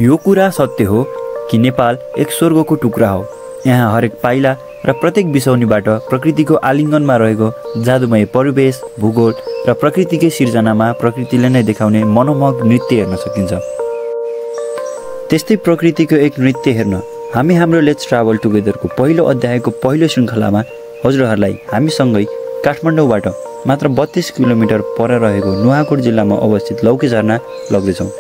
यो कुरा सत्य हो कि नेपाल एक स्वर्गको टुक्रा हो। यहाँ हरेक पाइला र प्रत्येक बिसौनीबाट प्रकृतिको आलिङ्गनमा रहेको जादुमय परिवेश, भूगोल र प्रकृतिकै सिर्जनामा प्रकृतिले नै देखाउने मनोमोहक नृत्य हेर्न सकिन्छ। त्यस्तै प्रकृतिको एक नृत्य हेर्न हामी हाम्रो लेट्स ट्राभल टुगेदरको पहिलो अध्यायको पहिलो श्रृङ्खलामा हजुरहरूलाई हामीसँगै काठमाडौँबाट मात्र 32 किलोमिटर पर रहेको नुवाकोट जिल्लामा अवस्थित लौके झरना लग्दैछौँ।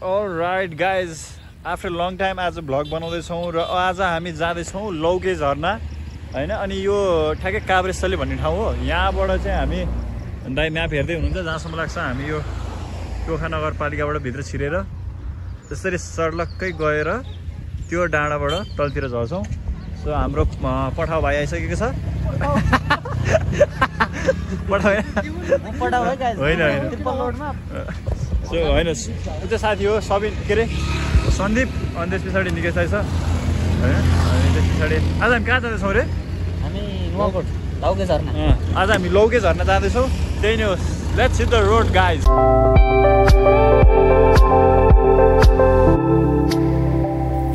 Alright guys, after a long time आज भ्लग बनाउँदैछौँ र आज हामी जाँदैछौँ लौके झरना हैन। अनि यो ठ्याक्कै काभ्रेस्थली भन्ने ठाउँ हो। यहाँबाट चाहिँ हामी दाइ म्याप हेर्दै हुनुहुन्छ, जहाँसम्म लाग्छ हामी यो टोखा नगरपालिकाबाट भित्र छिरेर त्यसरी सर्लक्कै गएर त्यो डाँडाबाट तलतिर झर्छौँ। सो हाम्रो पठाउ भाइ आइसकेको छ। सो होइन त्यो साथी हो सबिन, के अरे सन्दीप। अनि त्यस पछाडि निकै साई छ होइन। अनि त्यस पछाडि आज हामी कहाँ जाँदैछौँ अरे? हामी नुवाकोट लौके झरना। आज हामी लौके झरना जाँदैछौँ। त्यही नै हो। Let's hit the road guys.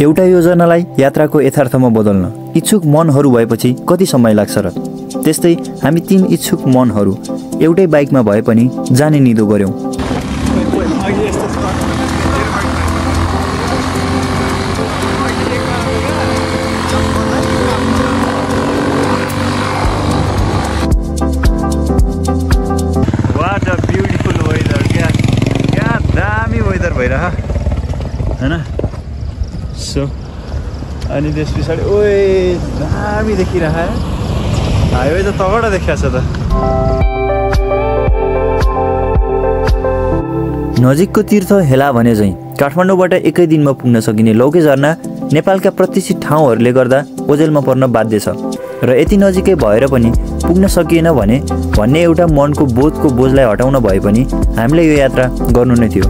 एउटा योजनालाई यात्राको यथार्थमा बदल्न इच्छुक मनहरू भएपछि कति समय लाग्छ र? त्यस्तै हामी 3 इच्छुक मनहरू एउटै बाइकमा भए पनि जाने निदो गर्यौँ। हैन। सो अनि त्यस पछाडि ओए दामी देखिरह हाइवे त तगड देखिया छ त। नजिकको तीर्थ हेला भने चाहिँ काठमाडौँबाट एकै दिनमा पुग्न सकिने लौके झरना नेपालका प्रतिष्ठित ठाउँहरूले गर्दा ओझेलमा पर्न बाध्य छ र यति नजिकै भएर पनि पुग्न सकिएन भने भन्ने एउटा मनको बोधको बोझलाई हटाउन भए पनि हामीले यो यात्रा गर्नु नै थियो।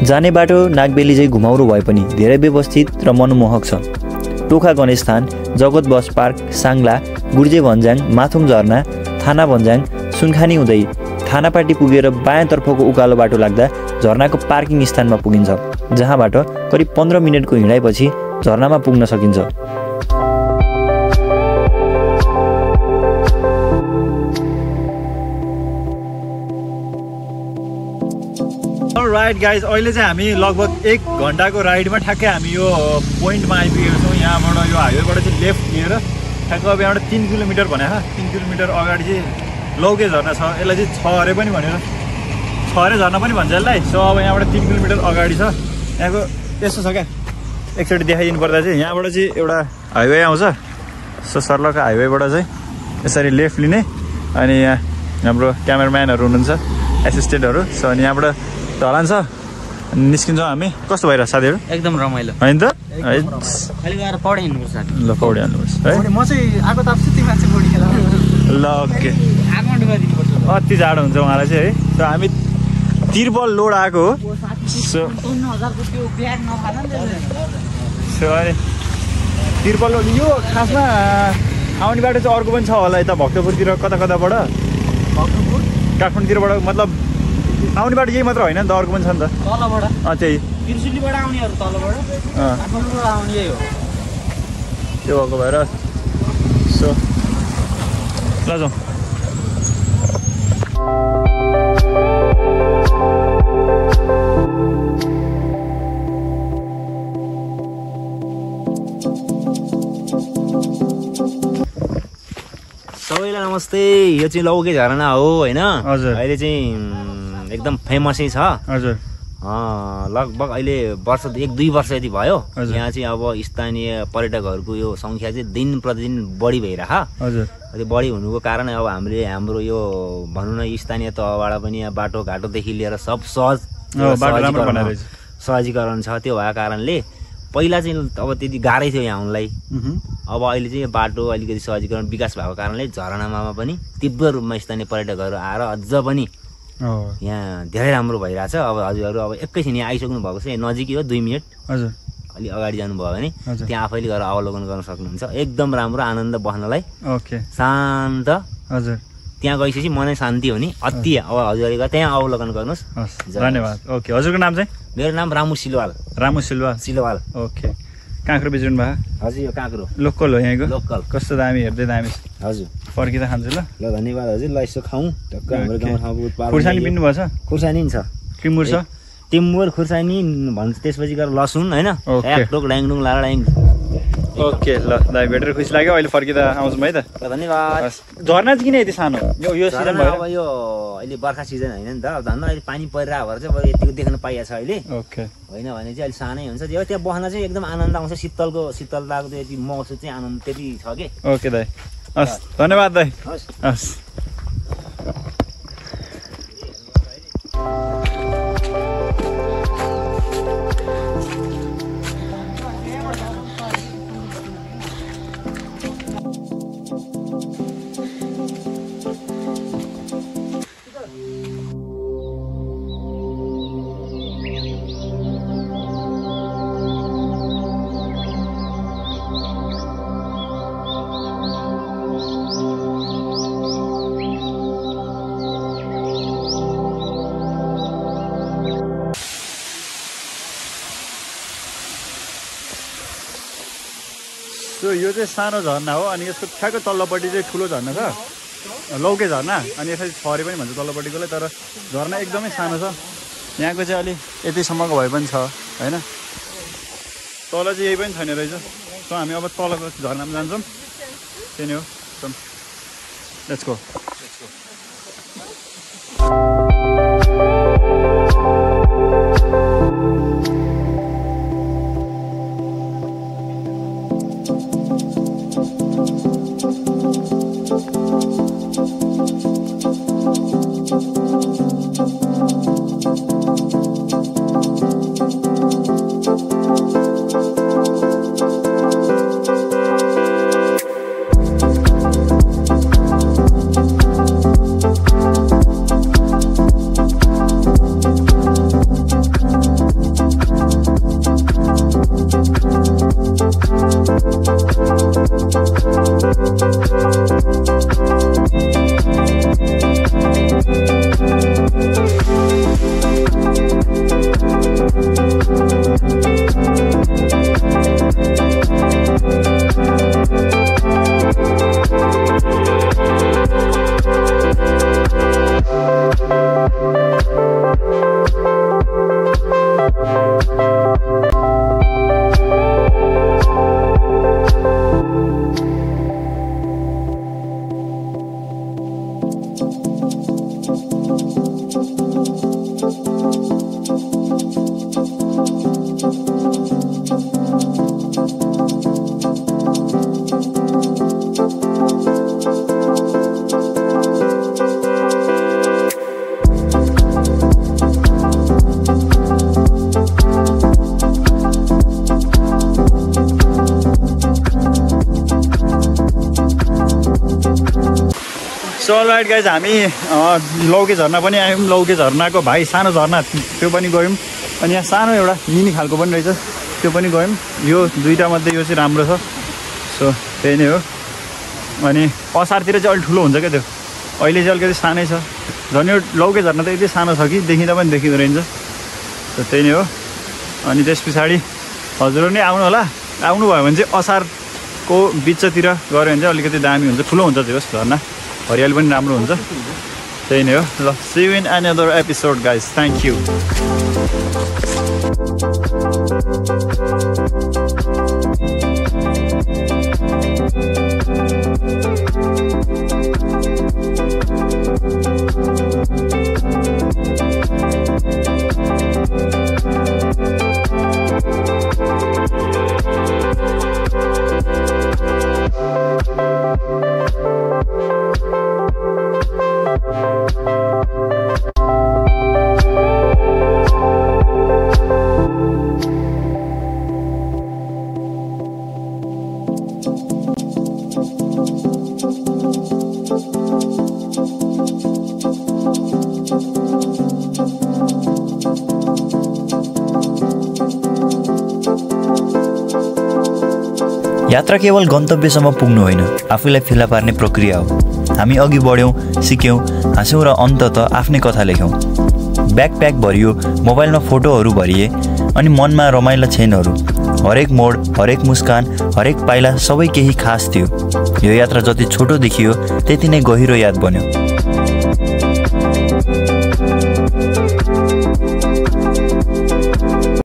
जाने बाटो नागबेली चाहिँ घुमाउरो भए पनि धेरै व्यवस्थित र मनमोहक छ। टोखा गणेशस्थान, जगत बस पार्क, साङ्ला, गुर्जे भन्ज्याङ, माथुङ झरना, थाना भन्ज्याङ, सुनखानी हुँदै थानापाटी पुगेर बायाँतर्फको उकालो बाटो लाग्दा झरनाको पार्किङ स्थानमा पुगिन्छ, जहाँबाट करिब 15 मिनटको हिँडाइपछि झरनामा पुग्न सकिन्छ। राइट गाइज, अहिले चाहिँ हामी लगभग 1 घन्टाको राइडमा ठ्याक्कै हामी यो पोइन्टमा आइपुगेको छौँ। यहाँबाट यो हाइवेबाट चाहिँ लेफ्ट लिएर ठ्याक्क अब यहाँबाट 3 किलोमिटर भने 3 किलोमिटर अगाडि चाहिँ लौके झरना छ। यसलाई चाहिँ छ अरे पनि भनेर छ अरे झरना पनि भन्छ यसलाई। सो अब यहाँबाट 3 किलोमिटर अगाडि छ। यहाँको यस्तो छ क्या, एकचोटि देखाइदिनु पर्दा चाहिँ यहाँबाट चाहिँ एउटा हाइवे आउँछ। सो सर्लक हाइवेबाट चाहिँ यसरी लेफ्ट लिने। अनि यहाँ हाम्रो क्यामेराम्यानहरू हुनुहुन्छ, एसिस्टेन्टहरू। सो अनि यहाँबाट ढलान छ, निस्किन्छौँ हामी। कस्तो भइरहेछ साथीहरू? एकदम रमाइलो होइन त? अहिले गएर पौडी हिँड्नुपर्छ। ल पौडी हाल्नुपर्छ है। म चाहिँ आएको त मान्छे पौडी खेला। ल ओके। अति जाडो हुन्छ उहाँलाई चाहिँ है। सो हामी तिरबल लोड आएको हो। सो अनि तिरबल लोड यो खासमा आउने बाटो चाहिँ अर्को पनि छ होला यता भक्तपुरतिर कता कताबाट। काठमाडौँतिरबाट मतलब आउने बाटो यही मात्र होइन नि त, अर्को पनि छ नि त तलबाट। त्यही त्रिशुलीबाट आउनेहरू तलबाट, काठमाडौँबाट आउने यही हो। त्यो भएको भएर सो ल जाउँ। सबैलाई नमस्ते। यो चाहिँ लौके झरना हो होइन। हजुर। अहिले चाहिँ एकदम फेमसै छ। हजुर। लगभग अहिले वर्ष 1-2 वर्ष यति भयो। हजुर। यहाँ चाहिँ अब स्थानीय पर्यटकहरूको यो सङ्ख्या चाहिँ दिन प्रतिदिन बढी भइरह। हजुर। त्यो बढी हुनुको कारण अब हाम्रो यो भनौँ न स्थानीय तहबाट पनि यहाँ बाटोघाटोदेखि लिएर सब सहजीकरण छ त्यो भएको कारणले पहिला चाहिँ अब त्यति गाह्रै थियो यहाँ आउनलाई अब अहिले चाहिँ यो बाटो अलिकति सहजीकरण विकास भएको कारणले झरनामा पनि तीव्र रूपमा स्थानीय पर्यटकहरू आएर अझ पनि यहाँ धेरै राम्रो भइरहेछ अब हजुरहरू अब एकैछिन यहाँ आइसक्नु भएको छ नजिकै हो 2 मिनट हजुर अलि अगाडि जानुभयो भने त्यहाँ आफैले गएर अवलोकन गर्न सक्नुहुन्छ एकदम राम्रो आनन्द बस्नलाई ओके शान्त हजुर त्यहाँ गएपछि मनै शान्ति हो नि अति अब हजुरहरूले त्यहाँ अवलोकन गर्नुहोस् धन्यवाद ओके हजुरको नाम चाहिँ मेरो नाम रामु सिलवाल ओके काँक्रो बेच्नु भयो हजुर यो काँक्रो लोकल हो यहाँको लोकल कस्तो दामी हेर्दै दामी हजुर फर्किँदा खान्छु ल धन्यवाद हजुर ल यसो खाउँ टक्क हाम्रो गाउँ ठाउँको उत्पादन खुर्सानी पिन्नु भएको छ खुर्सानी नि छ टिमुर छ टिमुर खुर्सानी भन्छ त्यसपछि गएर लसुन होइन ट्याकटोक ड्याङडुङ लाडा ड्याङ ओके ल दाइ भेटेर खुसी लाग्यो अहिले फर्किँदा आउँछौँ है त धन्यवाद झर्ना चाहिँ किन यति सानो यो सिजन भयो अब यो अहिले बर्खा सिजन होइन नि त धन्न अहिले पानी परिरहेको भएर चाहिँ अब यतिको देख्न पाइएको छ अहिले ओके होइन भने चाहिँ अहिले सानै हुन्छ त्यो त्यहाँ बस्न चाहिँ एकदम आनन्द आउँछ शीतलताको त्यो यति महसुस चाहिँ आनन्द त्यति छ कि ओके दाइ हस् धन्यवाद दाइ हस् यो चाहिँ सानो झरना हो अनि यसको ठ्याक्कै तल्लोपट्टि चाहिँ ठुलो झरना छ लौके झरना अनि यसरी छरे पनि भन्छ तल्लोपट्टिकोलाई तर झरना एकदमै सानो छ यहाँको चाहिँ अलि यतिसम्मको भए पनि छ होइन तल चाहिँ यही पनि छैन रहेछ सो हामी अब तलको झरनामा जान्छौँ त्यही नै हो let's go so all right guys हामी लौके झरना पनि आयौँ लौके झरनाको भाइ सानो झरना त्यो पनि गयौँ अनि यहाँ सानो एउटा मिनी खालको पनि रहेछ त्यो पनि गयौँ यो दुईवटा मध्ये यो चाहिँ राम्रो छ सो त्यही नै हो अनि असारतिर चाहिँ अलिक ठुलो हुन्छ क्या त्यो अहिले चाहिँ अलिकति सानै छ झन् यो लौके झरना त यति सानो छ कि देखिँदा पनि देखिँदो रहेछ सो त्यही नै हो अनि त्यस पछाडि हजुरहरू नै आउनु होला आउनुभयो भने चाहिँ असारको बिचतिर गऱ्यो भने चाहिँ अलिकति दामी हुन्छ ठुलो हुन्छ त्यो झरना हरियाली पनि राम्रो हुन्छ त्यही नै हो ल see you in another episode guys thank you यात्रा केवल गन्तव्यसम्म पुग्नु होइन, आफूलाई फेला पार्ने प्रक्रिया हो। हामी अघि बढ्यौँ, सिक्यौँ, हाँस्यौँ र अन्ततः आफ्नै कथा लेख्यौँ। ब्याकप्याक भरियो, मोबाइलमा फोटोहरू भरिए अनि मनमा रमाइला क्षणहरू। हरेक मोड, हरेक मुस्कान, हरेक पाइला सबै केही खास थियो। यो यात्रा जति छोटो देखियो त्यति नै गहिरो याद बन्यो।